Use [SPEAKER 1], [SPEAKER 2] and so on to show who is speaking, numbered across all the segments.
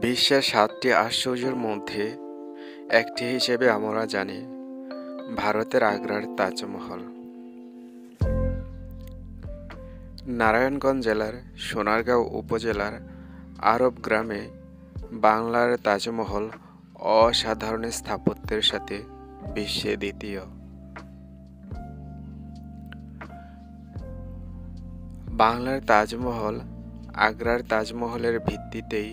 [SPEAKER 1] বিশ্বের ৭টি আশ্চর্যের মধ্যে একটি হিসেবে আমরা জানি ভারতের আগ্রার তাজমহল। নারায়ণগঞ্জ জেলার সোনারগাঁও উপজেলার আরব গ্রামে বাংলার তাজমহল অসাধারণ স্থাপত্যের সাথে বিশ্বে দ্বিতীয়। বাংলার তাজমহল আগ্রার তাজমহলের ভিত্তিতেই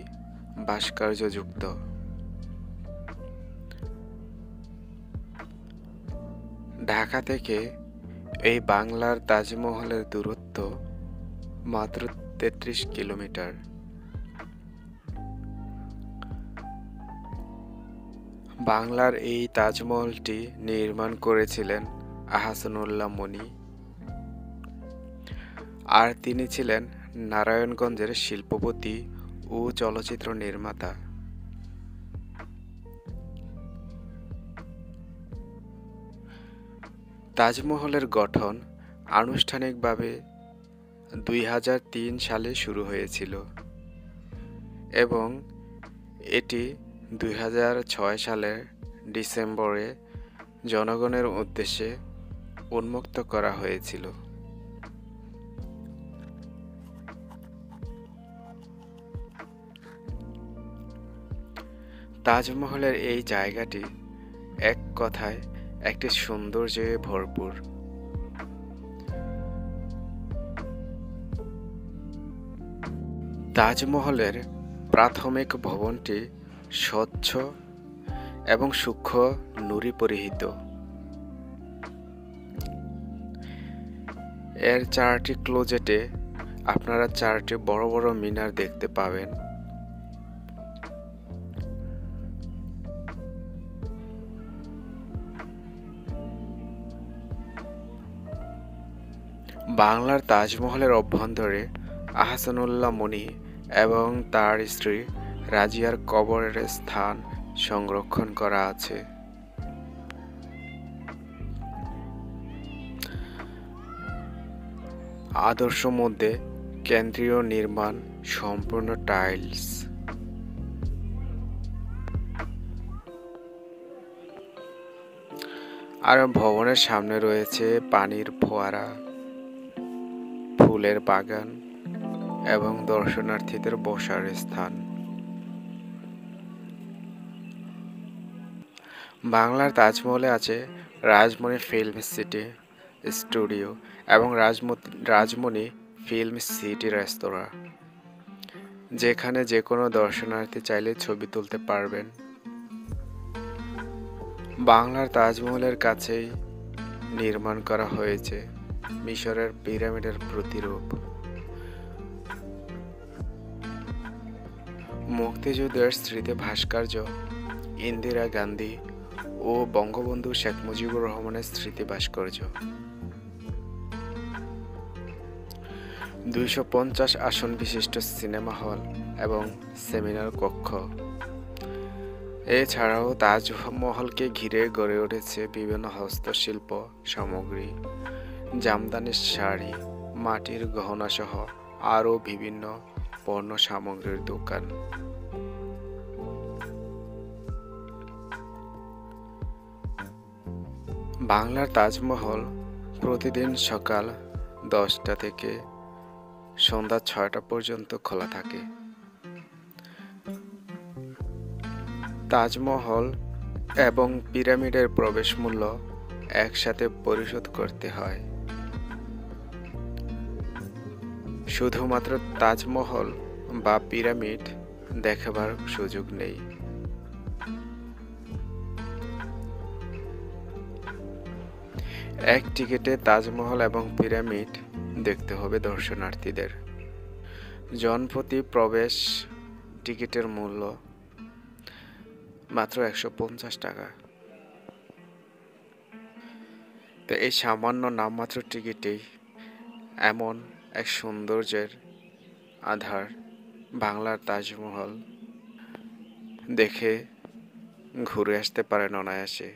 [SPEAKER 1] ভাস্কর্যযুক্ত। ঢাকা থেকে এই বাংলার তাজমহলের দূরত্ব মাত্র ৩৩ কিলোমিটার। বাংলার এই তাজমহলটি নির্মাণ করেছিলেন আহসানুল্লাহ মনি, আর তিনি ছিলেন নারায়ণগঞ্জের শিল্পপতি ও চলচ্চিত্র নির্মাতা। তাজমহলের গঠন আনুষ্ঠানিকভাবে ২০০৩ সালে শুরু হয়েছিল এবং এটি ২০০৬ সালের ডিসেম্বরে জনগণের উদ্দেশ্যে উন্মুক্ত করা হয়েছিল। তাজমহলের এই জায়গাটি এক কথায় একটি সৌন্দর্যে ভরপুর। তাজমহলের প্রাথমিক ভবনটি স্বচ্ছ এবং সূক্ষ্ম নুড়ি পরিহিত। এর ৪টি ক্লোজেটে আপনারা ৪টি বড় বড় মিনার দেখতে পাবেন। বাংলার তাজমহলের অভ্যন্তরে আহসানুল্লাহ মনি এবং তার স্ত্রী রাজিয়ার কবরের স্থান সংরক্ষণ করা আছে। আদর্শ মধ্যে কেন্দ্রীয় নির্মাণ সম্পূর্ণ টাইলস। আর ভবনের সামনে রয়েছে পানির ফোয়ারা, ফুলের বাগান এবং দর্শনার্থীদের বসার স্থান। বাংলার তাজমহলে আছে রাজমণি ফিল্ম সিটি স্টুডিও এবং রাজমণি ফিল্ম সিটি রেস্তোরাঁ, যেখানে যে কোনো দর্শনার্থী চাইলে ছবি তুলতে পারবেন। বাংলার তাজমহলের কাছেই নির্মাণ করা হয়েছে মিশরের পিরামিডের প্রতিরূপ। মুক্তিযুদ্ধের স্মৃতি ভাস্কর্য, ইন্দিরা গান্ধী ও বঙ্গবন্ধু শেখ মুজিবুর রহমানের স্মৃতি ভাস্কর্য, ২৫০ আসন বিশিষ্ট সিনেমা হল এবং সেমিনার কক্ষ। এছাড়াও তাজমহলকে ঘিরে গড়ে উঠেছে বিভিন্ন হস্তশিল্প সামগ্রী, জামদানি শাড়ি, মাটির গহনা সহ আরও বিভিন্ন পণ্য সামগ্রীর দোকান। বাংলার তাজমহল প্রতিদিন সকাল 10টা থেকে সন্ধ্যা 6টা পর্যন্ত খোলা থাকে। তাজমহল এবং পিরামিডের প্রবেশ মূল্য একসাথে পরিশোধ করতে হয়। শুধুমাত্র তাজমহল বা পিরামিড দেখাবার সুযোগ নেই। এক টিকিটে তাজমহল এবং পিরামিড দেখতে হবে দর্শনার্থীদের। জনপ্রতি প্রবেশ টিকিটের মূল্য মাত্র ১৫০ টাকা। তো এই সামান্য নামমাত্র টিকিটেই এমন এক সৌন্দর্যের আধার বাংলার তাজমহল দেখে ঘুরে আসতে পারেন অনায়াসে।